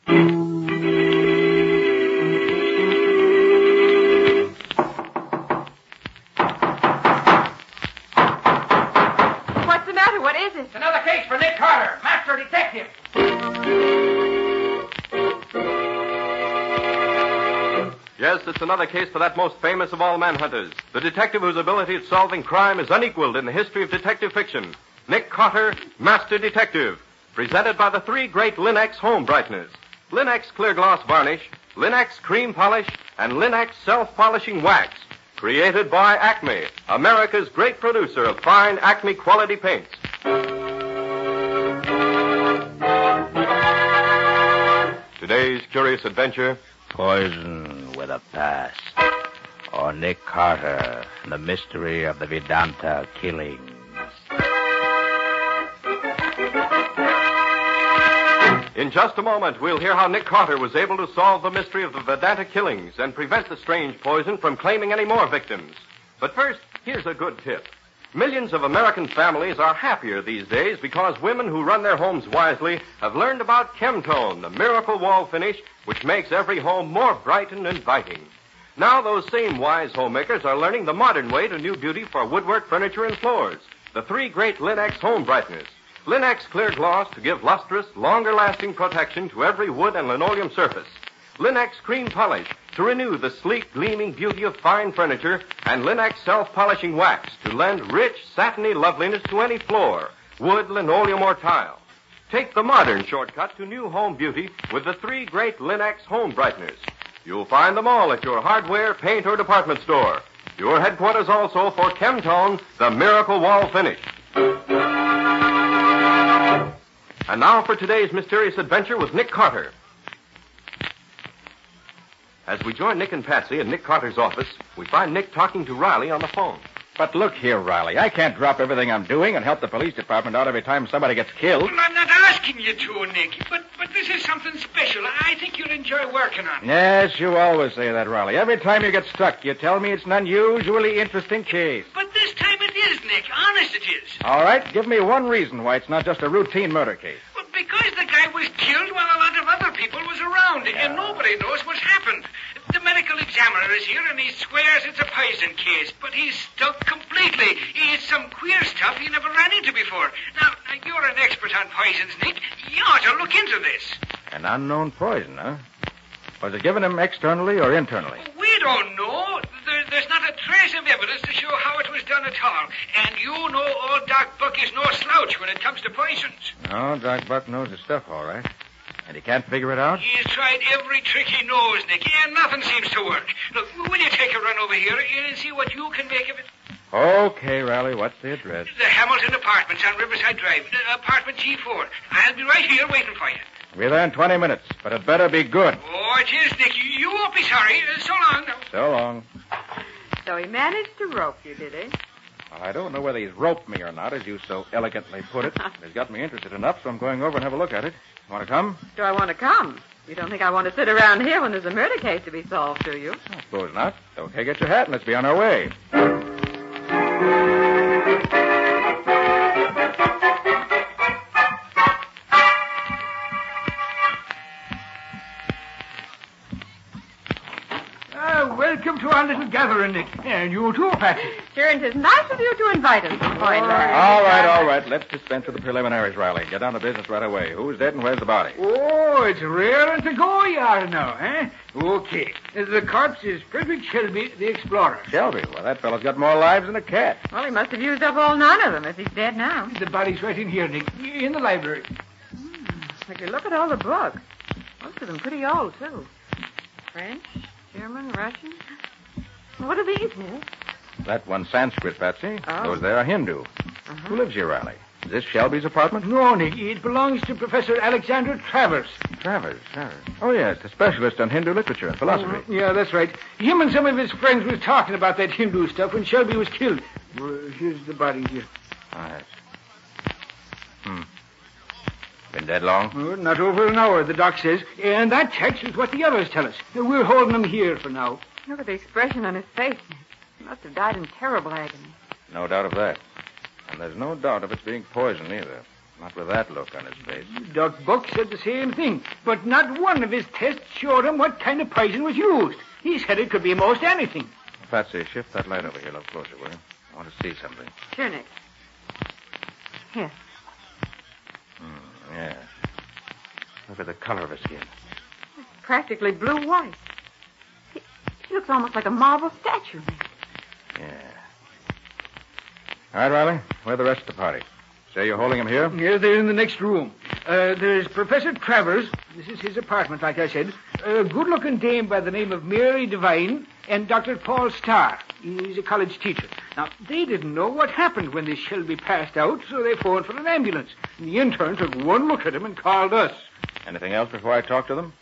What's the matter? What is it? It's another case for Nick Carter, master detective. Yes, it's another case for that most famous of all manhunters, the detective whose ability at solving crime is unequaled in the history of detective fiction. Nick Carter, Master Detective, presented by the three great Linex home brighteners. Linex Clear Gloss Varnish, Linex Cream Polish, and Linex Self-Polishing Wax. Created by Acme, America's great producer of fine Acme quality paints. Today's curious adventure... Poison with a past. Or Nick Carter, the mystery of the Vedanta killings. In just a moment, we'll hear how Nick Carter was able to solve the mystery of the Vedanta killings and prevent the strange poison from claiming any more victims. But first, here's a good tip. Millions of American families are happier these days because women who run their homes wisely have learned about Chemtone, the miracle wall finish which makes every home more bright and inviting. Now those same wise homemakers are learning the modern way to new beauty for woodwork, furniture, and floors. The three great Linex home brighteners. Linex Clear Gloss to give lustrous, longer-lasting protection to every wood and linoleum surface. Linex Cream Polish to renew the sleek, gleaming beauty of fine furniture, and Linex Self-Polishing Wax to lend rich, satiny loveliness to any floor, wood, linoleum, or tile. Take the modern shortcut to new home beauty with the three great Linex home brighteners. You'll find them all at your hardware, paint, or department store. Your headquarters also for Chemtone, the miracle wall finish. And now for today's mysterious adventure with Nick Carter. As we join Nick and Patsy in Nick Carter's office, we find Nick talking to Riley on the phone. But look here, Riley. I can't drop everything I'm doing and help the police department out every time somebody gets killed. Well, I'm not asking you to, Nick, but this is something special. I think you'll enjoy working on it. Yes, you always say that, Riley. Every time you get stuck, you tell me it's an unusually interesting case. But this time it is, Nick. Honest it is. All right, give me one reason why it's not just a routine murder case. Well, because the guy was killed while a lot of other people was around, and nobody knows what's happened. The medical examiner is here, and he swears it's a poison case, but he's stuck completely. It's some queer stuff he never ran into before. Now, you're an expert on poisons, Nick. You ought to look into this. An unknown poison, huh? Was it given him externally or internally? We don't know. There's not a trace of evidence to show how it was done at all. And you know old Doc Buck is no slouch when it comes to poisons. No, Doc Buck knows his stuff, all right. And he can't figure it out? He's tried every trick he knows, Nick, and nothing seems to work. Look, will you take a run over here and see what you can make of it? Okay, Riley, what's the address? The Hamilton Apartments on Riverside Drive, apartment G4. I'll be right here waiting for you. We're there in 20 minutes, but it better be good. Oh, it is, Nick. You won't be sorry. So long now. So long. So he managed to rope you, did he? Well, I don't know whether he's roped me or not, as you so elegantly put it. He's got me interested enough, so I'm going over and have a look at it. Want to come? Do I want to come? You don't think I want to sit around here when there's a murder case to be solved, do you? I suppose not. Okay, get your hat and let's be on our way. Welcome to our little gathering, Nick. And you too, Patsy. Sure, and it's nice of you to invite us, Point. All right. Let's dispense with the preliminaries, Riley. Get down to business right away. Who's dead and where's the body? Oh, it's raring to go you are now, eh? Okay. The corpse is Fredric Shelby, the explorer. Shelby? Well, that fellow's got more lives than a cat. Well, he must have used up all 9 of them if he's dead now. The body's right in here, Nick, in the library. If you look at all the books, most of them pretty old, too. French, German, Russian. What are these, Nick? That one's Sanskrit, Patsy. Oh. Those there are Hindu. Who lives here, Riley? Is this Shelby's apartment? No, Nick. It belongs to Professor Alexander Travers. Travers. Oh, yes, the specialist on Hindu literature and philosophy. Yeah, that's right. Him and some of his friends was talking about that Hindu stuff when Shelby was killed. Here's the body here. Oh, yes. Been dead long? Not over an hour, the doc says. And that touches what the others tell us. We're holding him here for now. Look at the expression on his face. He must have died in terrible agony. No doubt of that. And there's no doubt of its being poison either. Not with that look on his face. Doc Buck said the same thing, but not one of his tests showed him what kind of poison was used. He said it could be most anything. Patsy, shift that light over here a little closer, will you? I want to see something. Sure, Nick. Here. Yeah. Look at the color of his skin. Practically blue-white. He looks almost like a marble statue, Nick. Yeah. All right, Riley. Where are the rest of the party? Say you're holding him here? Yes, they're in the next room. There's Professor Travers. This is his apartment, like I said. A good-looking dame by the name of Mary Devine and Dr. Paul Starr. He's a college teacher. Now, they didn't know what happened when this Shelby passed out, so they phoned for an ambulance. And the intern took one look at him and called us. Anything else before I talk to them?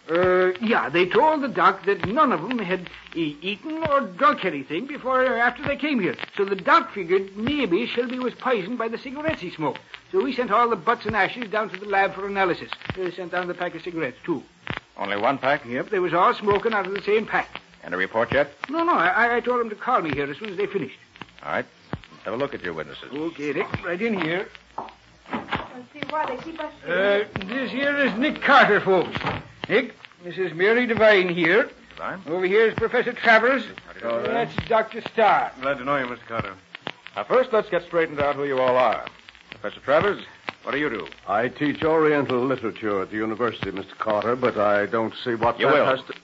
Yeah, they told the doc that none of them had eaten or drunk anything before or after they came here. So the doc figured maybe Shelby was poisoned by the cigarettes he smoked. So we sent all the butts and ashes down to the lab for analysis. They sent down the pack of cigarettes, too. Only one pack? Yep, they was all smoking out of the same pack. And a report yet? No, I told them to call me here as soon as they finished. All right. Let's have a look at your witnesses. Okay, Nick, right in here. Let's see why they keep us This here is Nick Carter, folks. Nick, this is Mary Devine here. Devine? Over here is Professor Travers. That's Dr. Starr. Glad to know you, Mr. Carter. Now, first, let's get straightened out who you all are. Professor Travers, what do you do? I teach Oriental literature at the university, Mr. Carter, but I don't see what You that will. has to...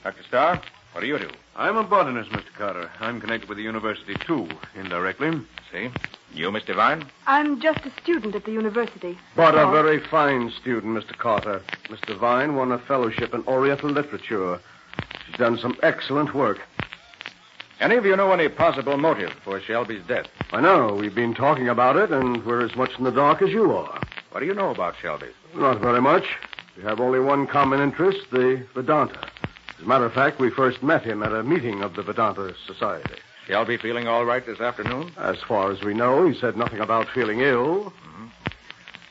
Dr. Starr, what do you do? I'm a botanist, Mr. Carter. I'm connected with the university, too, indirectly. See? You, Miss Devine? I'm just a student at the university. But a very fine student, Mr. Carter. Miss Devine won a fellowship in Oriental literature. She's done some excellent work. Any of you know any possible motive for Shelby's death? I know. We've been talking about it, and we're as much in the dark as you are. What do you know about Shelby? Not very much. We have only one common interest, the Vedanta. As a matter of fact, we first met him at a meeting of the Vedanta Society. Shelby feeling all right this afternoon? As far as we know, he said nothing about feeling ill. Mm-hmm.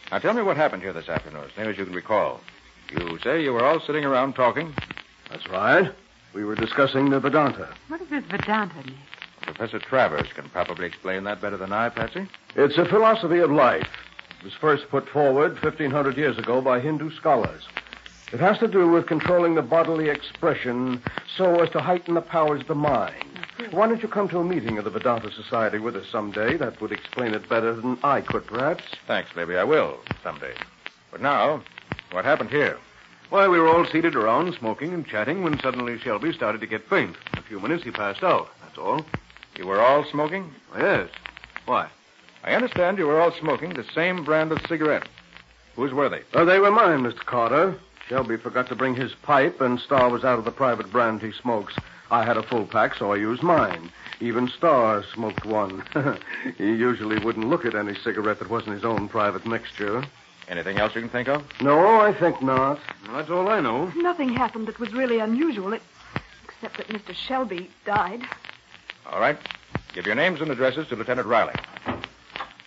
Now, tell me what happened here this afternoon, as near as you can recall. You say you were all sitting around talking? That's right. We were discussing the Vedanta. What is this Vedanta, Nick? Professor Travers can probably explain that better than I, Patsy. It's a philosophy of life. It was first put forward 1,500 years ago by Hindu scholars. It has to do with controlling the bodily expression so as to heighten the powers of the mind. Why don't you come to a meeting of the Vedanta Society with us someday? That would explain it better than I could, perhaps. Thanks, maybe I will someday. But now, what happened here? Why, we were all seated around, smoking and chatting, when suddenly Shelby started to get faint. In a few minutes, he passed out. That's all. You were all smoking? Yes. Why? I understand you were all smoking the same brand of cigarette. Whose were they? They were mine, Mr. Carter. Shelby forgot to bring his pipe, and Starr was out of the private brand he smokes. I had a full pack, so I used mine. Even Starr smoked one. He usually wouldn't look at any cigarette that wasn't his own private mixture. Anything else you can think of? No, I think not. Well, that's all I know. Nothing happened that was really unusual, except that Mr. Shelby died. All right. Give your names and addresses to Lieutenant Riley.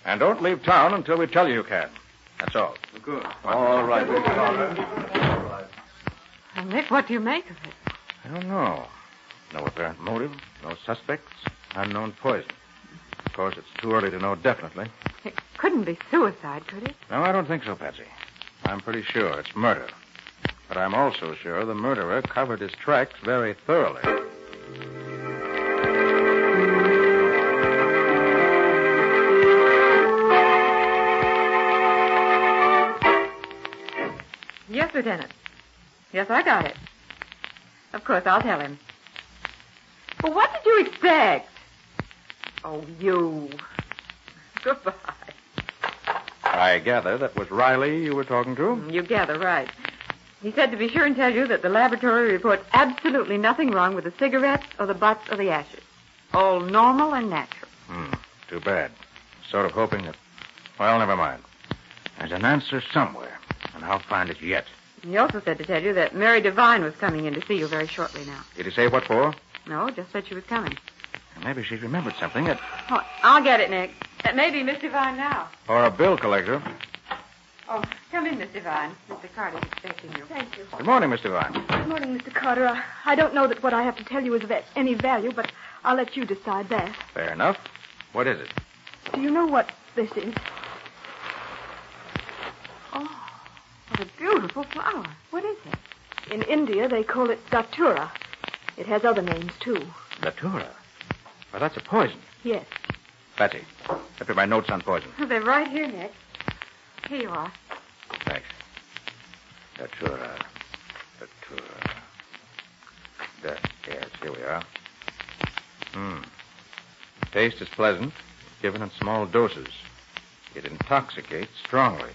And don't leave town until we tell you you can. That's all. Good. All right, Mr. Carter. All right. Well, Nick, what do you make of it? I don't know. No apparent motive, no suspects, unknown poison. Of course, it's too early to know definitely. It couldn't be suicide, could it? No, I don't think so, Patsy. I'm pretty sure it's murder. But I'm also sure the murderer covered his tracks very thoroughly. Yes, Lieutenant. Yes, I got it. Of course, I'll tell him. Well, what did you expect? Oh, you. Goodbye. I gather that was Riley you were talking to? You gather right. He said to be sure and tell you that the laboratory reports absolutely nothing wrong with the cigarettes or the butts or the ashes. All normal and natural. Too bad. Sort of hoping that... Well, never mind. There's an answer somewhere, and I'll find it yet. He also said to tell you that Mary Devine was coming in to see you very shortly now. Did he say what for? No, just said she was coming. Maybe she's remembered something. Oh, I'll get it, Nick. That may be Miss Devine now. Or a bill collector. Oh, come in, Miss Devine. Mr. Carter's expecting you. Thank you. Good morning, Miss Devine. Good morning, Mr. Carter. I don't know that what I have to tell you is of any value, but I'll let you decide that. Fair enough. What is it? Do you know what this is? What a beautiful flower. What is it? In India, they call it datura. It has other names, too. Datura? Well, that's a poison. Yes. Patsy, get me my notes on poison. Oh, they're right here, Nick. Here you are. Thanks. Datura. Yes, here we are. Taste is pleasant, given in small doses. It intoxicates strongly.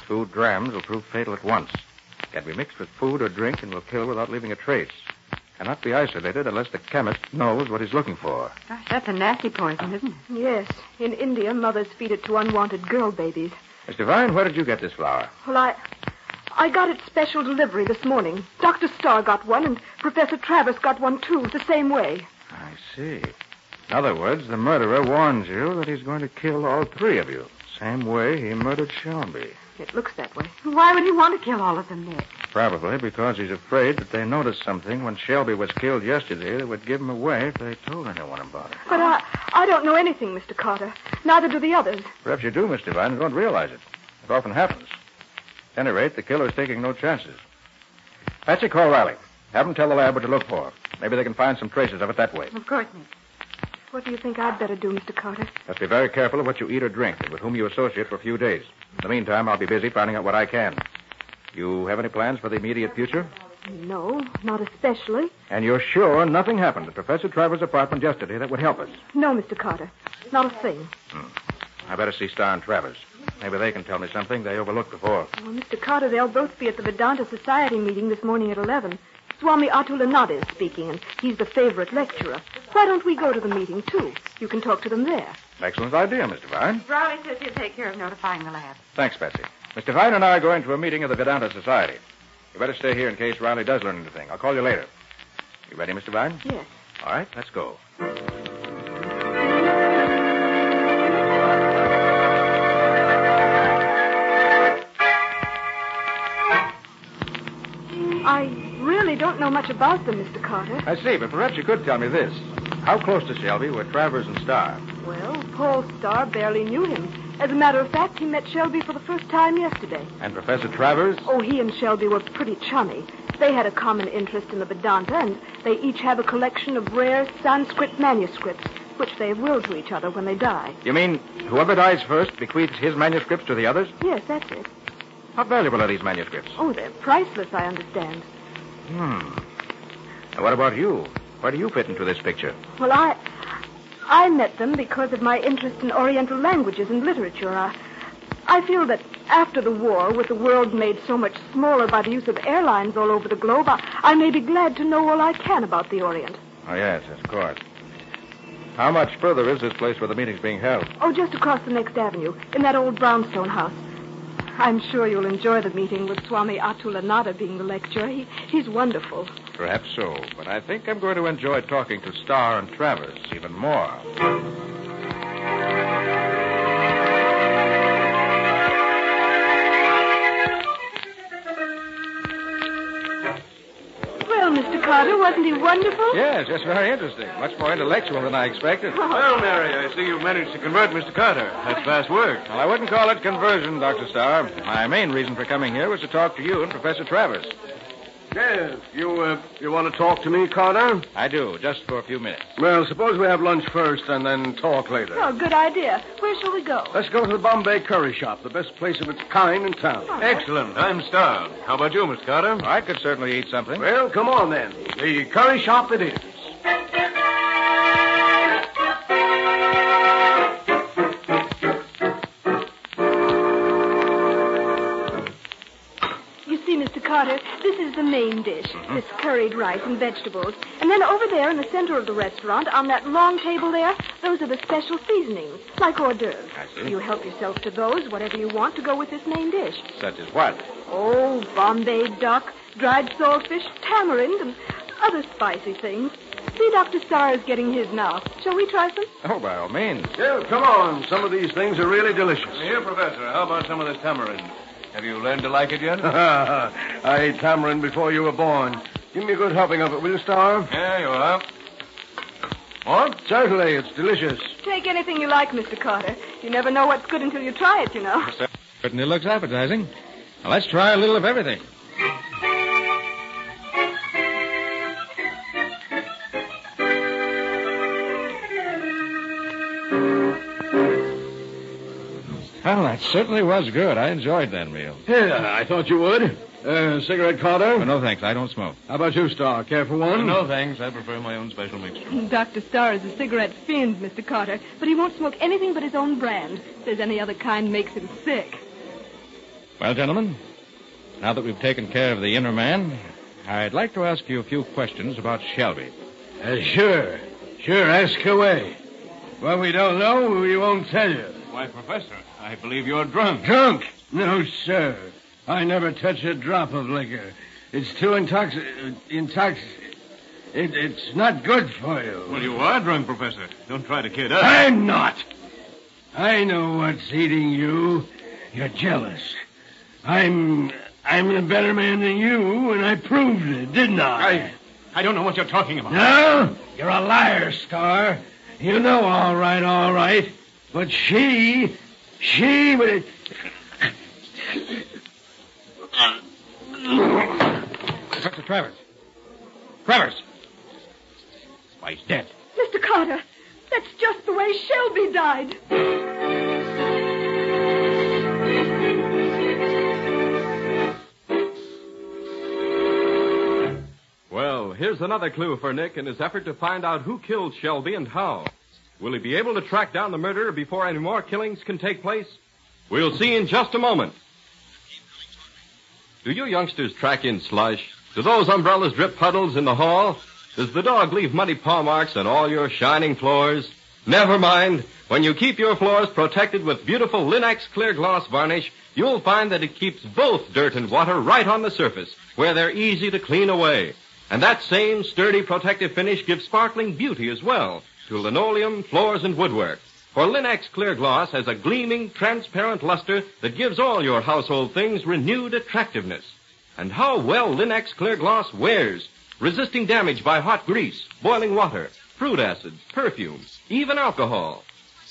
2 grams will prove fatal at once. Can be mixed with food or drink and will kill without leaving a trace. Cannot be isolated unless the chemist knows what he's looking for. Gosh, that's a nasty poison, isn't it? Yes. In India, mothers feed it to unwanted girl babies. Miss Devine, where did you get this flower? Well, I got it special delivery this morning. Dr. Starr got one, and Professor Travers got one, too, the same way. I see. In other words, the murderer warns you that he's going to kill all 3 of you. Same way he murdered Shelby. It looks that way. Why would he want to kill all of them, Nick? Probably because he's afraid that they noticed something when Shelby was killed yesterday that would give him away if they told anyone about it. But I don't know anything, Mr. Carter. Neither do the others. Perhaps you do, Miss Devine, and don't realize it. It often happens. At any rate, the killer's taking no chances. Patsy, call Riley. Have him tell the lab what to look for. Maybe they can find some traces of it that way. Of course, Nick. What do you think I'd better do, Mr. Carter? Just be very careful of what you eat or drink and with whom you associate for a few days. In the meantime, I'll be busy finding out what I can. You have any plans for the immediate future? No, not especially. And you're sure nothing happened at Professor Travers' apartment yesterday that would help us? No, Mr. Carter. Not a thing. I better see Starr and Travers. Maybe they can tell me something they overlooked before. Well, Mr. Carter, they'll both be at the Vedanta Society meeting this morning at 11. Swami Atulanada is speaking, and he's the favorite lecturer. Why don't we go to the meeting, too? You can talk to them there. Excellent idea, Mr. Vine. Riley says he'll take care of notifying the lab. Thanks, Patsy. Mr. Vine and I are going to a meeting of the Vedanta Society. You better stay here in case Riley does learn anything. I'll call you later. You ready, Mr. Vine? Yes. All right, let's go. I really don't know much about them, Mr. Carter. I see, but perhaps you could tell me this. How close to Shelby were Travers and Starr? Well, Paul Starr barely knew him. As a matter of fact, he met Shelby for the first time yesterday. And Professor Travers? Oh, he and Shelby were pretty chummy. They had a common interest in the Vedanta, and they each have a collection of rare Sanskrit manuscripts, which they have willed to each other when they die. You mean whoever dies first bequeaths his manuscripts to the others? Yes, that's it. How valuable are these manuscripts? Oh, they're priceless, I understand. Now, what about you? Where do you fit into this picture? Well, I met them because of my interest in Oriental languages and literature. I feel that after the war, with the world made so much smaller by the use of airlines all over the globe, I may be glad to know all I can about the Orient. Oh, yes, of course. How much further is this place where the meeting's being held? Oh, just across the next avenue, in that old brownstone house. I'm sure you'll enjoy the meeting with Swami Atulanada being the lecturer. He's wonderful. Perhaps so, but I think I'm going to enjoy talking to Starr and Travers even more. Well, Mr. Carter, wasn't he wonderful? Yes, that's very interesting. Much more intellectual than I expected. Well, Mary, I see you've managed to convert Mr. Carter. That's fast work. Well, I wouldn't call it conversion, Dr. Starr. My main reason for coming here was to talk to you and Professor Travers. Yes, you want to talk to me, Carter? I do, just for a few minutes. Well, suppose we have lunch first and then talk later. Oh, good idea. Where shall we go? Let's go to the Bombay Curry Shop, the best place of its kind in town. Excellent. I'm starved. How about you, Mr. Carter? I could certainly eat something. Well, come on then. The curry shop it is. Mr. Carter, this is the main dish. This curried rice and vegetables. And then over there in the center of the restaurant, on that long table there, those are the special seasonings, like hors d'oeuvres. I see. You help yourself to those, whatever you want to go with this main dish. Such as what? Oh, Bombay duck, dried saltfish, tamarind, and other spicy things. See, Dr. Starr is getting his now. Shall we try some? Oh, by all means. Well, come on. Some of these things are really delicious. Here, Professor, how about some of this tamarind? Have you learned to like it yet? I ate tamarind before you were born. Give me a good helping of it, will you, Starr? Yeah, you are. More? Certainly, it's delicious. Take anything you like, Mr. Carter. You never know what's good until you try it, you know. Certainly looks appetizing. Well, let's try a little of everything. Well, that certainly was good. I enjoyed that meal. Yeah, I thought you would. Cigarette, Carter? Oh, no, thanks. I don't smoke. How about you, Star? Care for one? No, thanks. I prefer my own special mixture. Dr. Starr is a cigarette fiend, Mr. Carter, but he won't smoke anything but his own brand. Says any other kind makes him sick. Well, gentlemen, now that we've taken care of the inner man, I'd like to ask you a few questions about Shelby. Sure. Sure, ask away. What we don't know, we won't tell you. Why, Professor, I believe you're drunk. Drunk? No, sir. I never touch a drop of liquor. It's too it's not good for you. Well, you are drunk, Professor. Don't try to kid us. I'm not. I know what's eating you. You're jealous. I'm a better man than you, and I proved it, didn't I? I don't know what you're talking about. No? You're a liar, Star. You know all right. But she... Professor Travers. Travers! Why, he's dead. Mr. Carter, that's just the way Shelby died. Well, here's another clue for Nick in his effort to find out who killed Shelby and how. Will he be able to track down the murderer before any more killings can take place? We'll see in just a moment. Do you youngsters track in slush? Do those umbrellas drip puddles in the hall? Does the dog leave muddy paw marks on all your shining floors? Never mind. When you keep your floors protected with beautiful Linex clear gloss varnish, you'll find that it keeps both dirt and water right on the surface, where they're easy to clean away. And that same sturdy protective finish gives sparkling beauty as well to linoleum, floors, and woodwork. For Linex Clear Gloss has a gleaming, transparent luster that gives all your household things renewed attractiveness. And how well Linex Clear Gloss wears, resisting damage by hot grease, boiling water, fruit acids, perfume, even alcohol.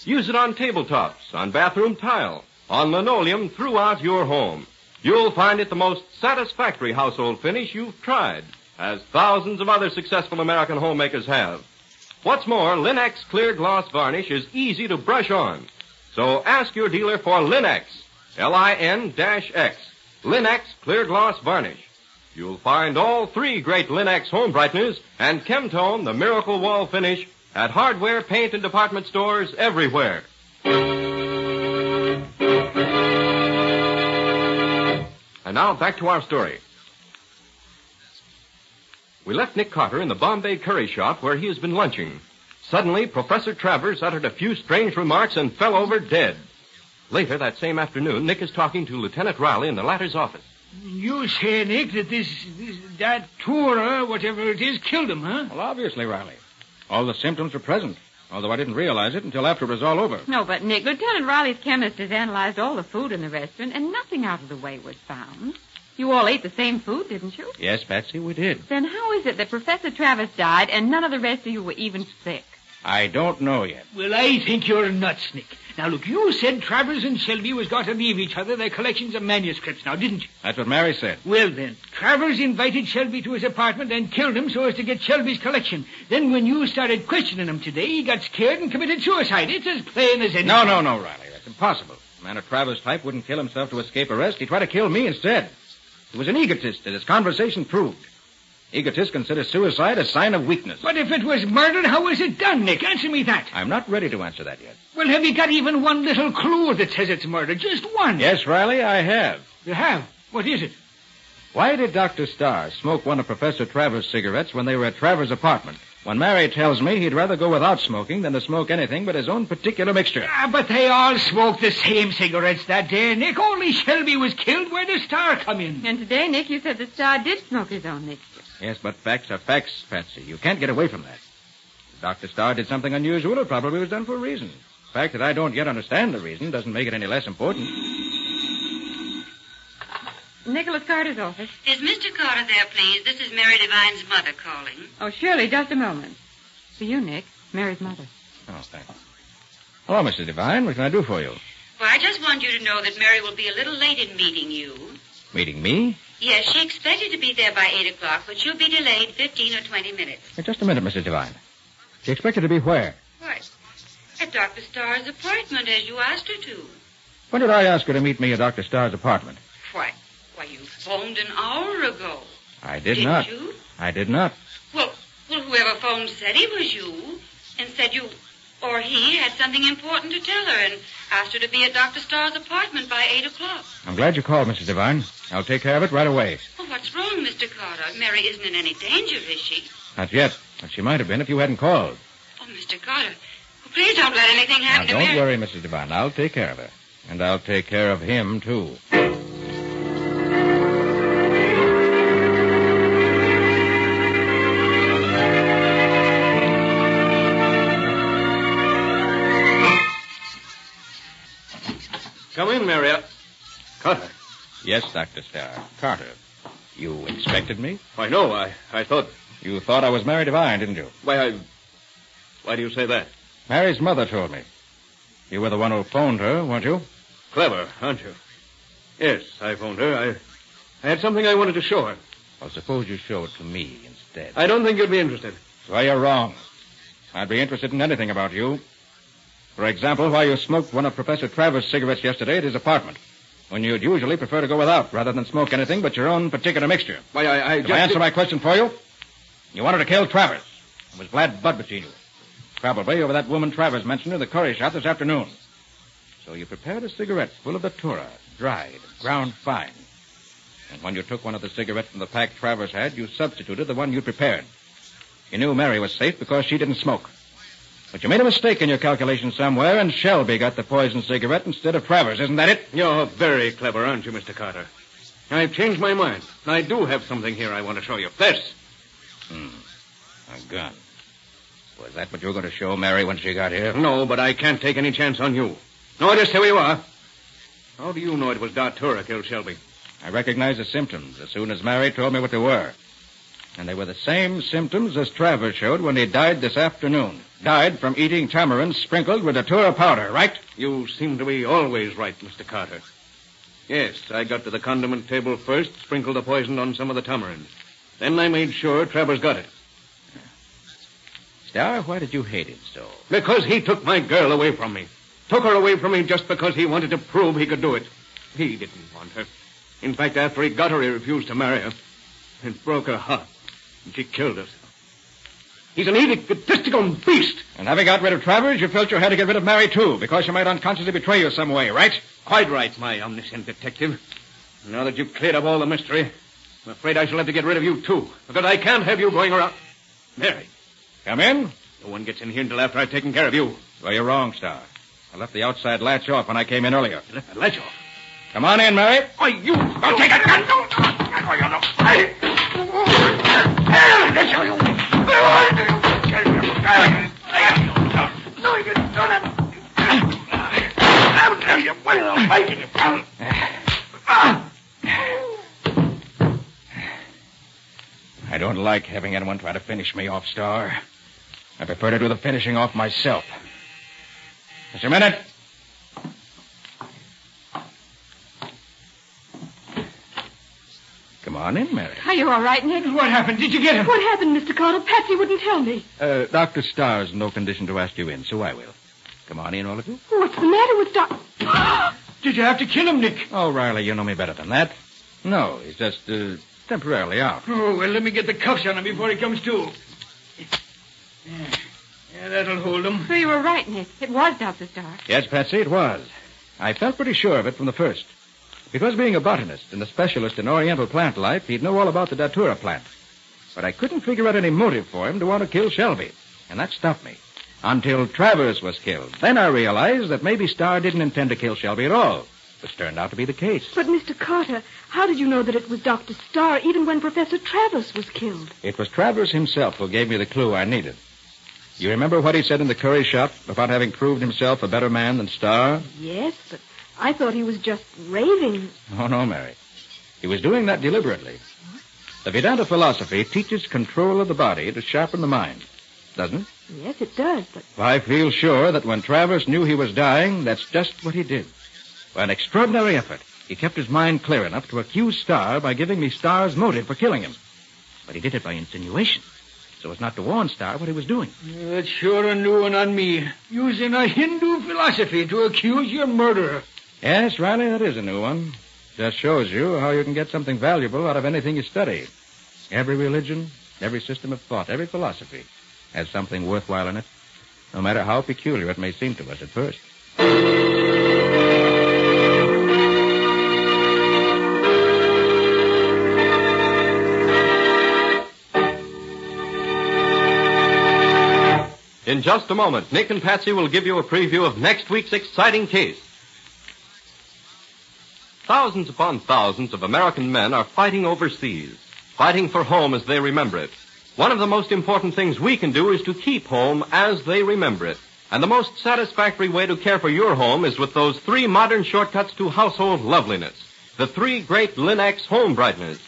Use it on tabletops, on bathroom tile, on linoleum throughout your home. You'll find it the most satisfactory household finish you've tried, as thousands of other successful American homemakers have. What's more, Linex Clear Gloss Varnish is easy to brush on. So ask your dealer for Linex, Lin-X, Linex Clear Gloss Varnish. You'll find all three great Linex home brighteners and Chemtone, the miracle wall finish, at hardware, paint, and department stores everywhere. And now back to our story. We left Nick Carter in the Bombay curry shop where he has been lunching. Suddenly, Professor Travers uttered a few strange remarks and fell over dead. Later that same afternoon, Nick is talking to Lieutenant Riley in the latter's office. You say, Nick, that that tour, whatever it is, killed him, huh? Well, obviously, Riley. All the symptoms were present, although I didn't realize it until after it was all over. No, but, Nick, Lieutenant Riley's chemist has analyzed all the food in the restaurant, and nothing out of the way was found. You all ate the same food, didn't you? Yes, Patsy, we did. Then how is it that Professor Travers died and none of the rest of you were even sick? I don't know yet. Well, I think you're nuts, Nick. Now, look, you said Travers and Shelby was going to leave each other their collections of manuscripts now, didn't you? That's what Mary said. Well, then, Travers invited Shelby to his apartment and killed him so as to get Shelby's collection. Then when you started questioning him today, he got scared and committed suicide. It's as plain as anything. No, Riley. That's impossible. A man of Travers' type wouldn't kill himself to escape arrest. He'd try to kill me instead. He was an egotist, as his conversation proved. Egotists consider suicide a sign of weakness. But if it was murder, how was it done, Nick? Answer me that. I'm not ready to answer that yet. Well, have you got even one little clue that says it's murder? Just one. Yes, Riley, I have. You have? What is it? Why did Dr. Starr smoke one of Professor Travers' cigarettes when they were at Travers' apartment? When Mary tells me he'd rather go without smoking than to smoke anything but his own particular mixture. But they all smoked the same cigarettes that day, Nick. Only Shelby was killed. Where did Starr come in? And today, Nick, you said that Starr did smoke his own mixture. Yes, but facts are facts, Patsy. You can't get away from that. If Dr. Starr did something unusual, it probably was done for a reason. The fact that I don't yet understand the reason doesn't make it any less important. Nicholas Carter's office. Is Mr. Carter there, please? This is Mary Devine's mother calling. Oh, surely, just a moment. For you, Nick, Mary's mother. Oh, thanks. Hello, Mr. Devine. What can I do for you? Well, I just want you to know that Mary will be a little late in meeting you. Meeting me? Yes, she expected to be there by 8 o'clock, but she'll be delayed 15 or 20 minutes. Hey, just a minute, Mrs. Devine. She expected to be where? Why, at Dr. Starr's apartment, as you asked her to. When did I ask her to meet me at Dr. Starr's apartment? Why, you phoned an hour ago. I did not. Didn't you? I did not. Well, whoever phoned said it was you, and said you or he had something important to tell her, and asked her to be at Dr. Starr's apartment by 8 o'clock. I'm glad you called, Mrs. Devine. I'll take care of it right away. Well, what's wrong, Mr. Carter? Mary isn't in any danger, is she? Not yet, but she might have been if you hadn't called. Oh, Mr. Carter, please don't let anything happen Now, to Mary. don't worry, Mrs. Devine. I'll take care of her. And I'll take care of him, too. Come in, Marriott. Carter. Yes, Dr. Starr. Carter. You expected me? Why, no, I thought... You thought I was Mary Devine, didn't you? Why do you say that? Mary's mother told me. You were the one who phoned her, weren't you? Clever, aren't you? Yes, I phoned her. I had something I wanted to show her. Well, suppose you show it to me instead. I don't think you'd be interested. Well, you're wrong. I'd be interested in anything about you. For example, why you smoked one of Professor Travers' cigarettes yesterday at his apartment, when you'd usually prefer to go without rather than smoke anything but your own particular mixture. Why, I Can I answer my question for you? You wanted to kill Travers. It was bad blood between you. Probably over that woman Travers mentioned in the curry shop this afternoon. So you prepared a cigarette full of datura, dried, ground fine. And when you took one of the cigarettes from the pack Travers had, you substituted the one you prepared. You knew Mary was safe because she didn't smoke. But you made a mistake in your calculation somewhere, and Shelby got the poisoned cigarette instead of Travers. Isn't that it? You're very clever, aren't you, Mr. Carter? I've changed my mind. I do have something here I want to show you. This. A gun. Was that what you were going to show Mary when she got here? No, but I can't take any chance on you. No, just stay where you are. How do you know it was datura killed Shelby? I recognized the symptoms as soon as Mary told me what they were. And they were the same symptoms as Travers showed when he died this afternoon. Died from eating tamarind sprinkled with datura powder, right? You seem to be always right, Mr. Carter. Yes, I got to the condiment table first, sprinkled the poison on some of the tamarind. Then I made sure Travers got it. Starr, why did you hate him so? Because he took my girl away from me. Took her away from me just because he wanted to prove he could do it. He didn't want her. In fact, after he got her, he refused to marry her. It broke her heart. And she killed us. He's an egotistical beast. And having got rid of Travers, you felt you had to get rid of Mary, too, because she might unconsciously betray you some way, right? Quite right, my omniscient detective. Now that you've cleared up all the mystery, I'm afraid I shall have to get rid of you, too, because I can't have you going around. Mary. Come in. No one gets in here until after I've taken care of you. Well, you're wrong, Starr. I left the outside latch off when I came in earlier. You left the latch off? Come on in, Mary. Why, you... Don't take it! I don't like having anyone try to finish me off, Starr. I prefer to do the finishing off myself. Just a minute. Come on in, Mary. Are you all right, Nick? What happened? Did you get him? What happened, Mr. Carter? Patsy wouldn't tell me. Dr. Starr's in no condition to ask you in, so I will. Come on in, all of you. What's the matter with Doc? Did you have to kill him, Nick? Oh, Riley, you know me better than that. No, he's just temporarily out. Oh, well, let me get the cuffs on him before he comes to. Yeah, that'll hold him. So you were right, Nick. It was Dr. Starr. Yes, Patsy, it was. I felt pretty sure of it from the first. Because being a botanist and a specialist in Oriental plant life, he'd know all about the datura plant. But I couldn't figure out any motive for him to want to kill Shelby. And that stopped me. Until Travers was killed. Then I realized that maybe Starr didn't intend to kill Shelby at all. Which turned out to be the case. But, Mr. Carter, how did you know that it was Dr. Starr even when Professor Travers was killed? It was Travers himself who gave me the clue I needed. You remember what he said in the curry shop about having proved himself a better man than Starr? Yes, but I thought he was just raving. Oh, no, Mary. He was doing that deliberately. The Vedanta philosophy teaches control of the body to sharpen the mind, doesn't it? Yes, it does, but... I feel sure that when Travers knew he was dying, that's just what he did. By an extraordinary effort, He kept his mind clear enough to accuse Starr by giving me Starr's motive for killing him. But he did it by insinuation, so as not to warn Starr what he was doing. That's sure a new one on me. Using a Hindu philosophy to accuse your murderer. Yes, Riley, that is a new one. Just shows you how you can get something valuable out of anything you study. Every religion, every system of thought, every philosophy has something worthwhile in it, no matter how peculiar it may seem to us at first. In just a moment, Nick and Patsy will give you a preview of next week's exciting case. Thousands upon thousands of American men are fighting overseas, fighting for home as they remember it. One of the most important things we can do is to keep home as they remember it. And the most satisfactory way to care for your home is with those 3 modern shortcuts to household loveliness. The 3 great Lin-X home brighteners.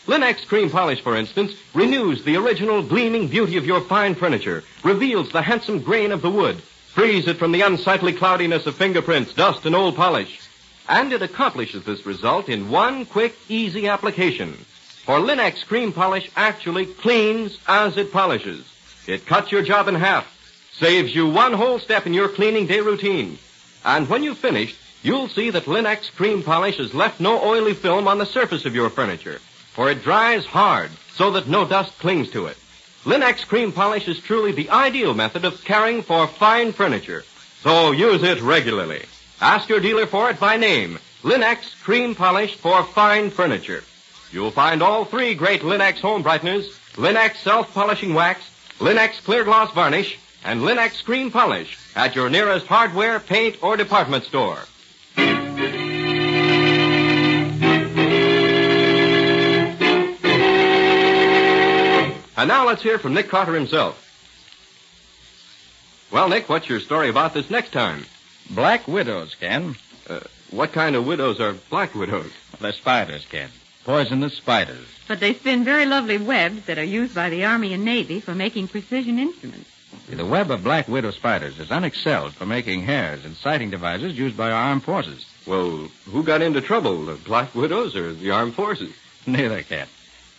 Lin-X cream polish, for instance, renews the original gleaming beauty of your fine furniture, reveals the handsome grain of the wood, frees it from the unsightly cloudiness of fingerprints, dust, and old polish. And it accomplishes this result in one quick, easy application. For Lin-X cream polish actually cleans as it polishes. It cuts your job in half, saves you one whole step in your cleaning day routine. And when you've finished, you'll see that Lin-X cream polish has left no oily film on the surface of your furniture, for it dries hard so that no dust clings to it. Lin-X cream polish is truly the ideal method of caring for fine furniture, so use it regularly. Ask your dealer for it by name, Lin-X cream polish for fine furniture. You'll find all 3 great Lin-X home brighteners, Lin-X self-polishing wax, Lin-X clear gloss varnish, and Lin-X cream polish at your nearest hardware, paint, or department store. And now let's hear from Nick Carter himself. Well, Nick, what's your story about this next time? Black widows, Ken. What kind of widows are black widows? They're spiders, Ken. Poisonous spiders. But they spin very lovely webs that are used by the Army and Navy for making precision instruments. The web of black widow spiders is unexcelled for making hairs and sighting devices used by our armed forces. Well, who got into trouble, the black widows or the armed forces? Neither, Ken.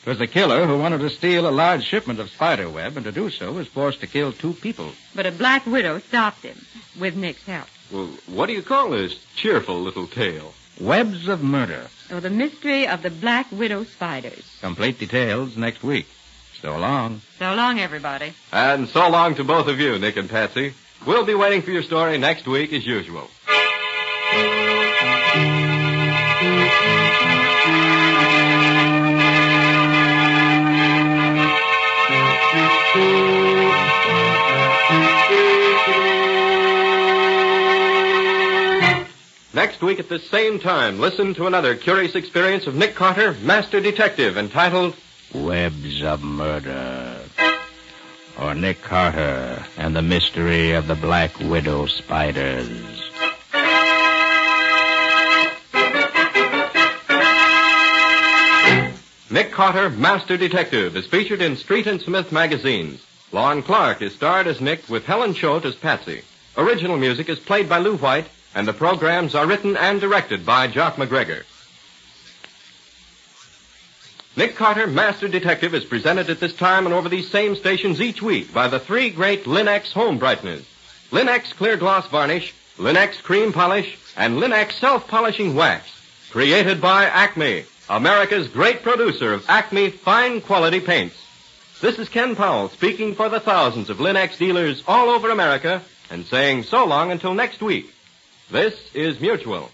It was the killer who wanted to steal a large shipment of spider web, and to do so was forced to kill 2 people. But a black widow stopped him, with Nick's help. Well, what do you call this cheerful little tale? Webs of Murder. Oh, the mystery of the black widow spiders. Complete details next week. So long. So long, everybody. And so long to both of you, Nick and Patsy. We'll be waiting for your story next week as usual. Next week at this same time, listen to another curious experience of Nick Carter, Master Detective, entitled Webs of Murder. Or Nick Carter and the Mystery of the Black Widow Spiders. Nick Carter, Master Detective, is featured in Street and Smith magazines. Lon Clark is starred as Nick with Helen Choate as Patsy. Original music is played by Lou White, and the programs are written and directed by Jock MacGregor. Nick Carter, Master Detective, is presented at this time and over these same stations each week by the 3 great Lin-X home brighteners. Lin-X clear gloss varnish, Lin-X cream polish, and Lin-X self-polishing wax. Created by Acme, America's great producer of Acme fine quality paints. This is Ken Powell speaking for the thousands of Lin-X dealers all over America and saying so long until next week. This is Mutual.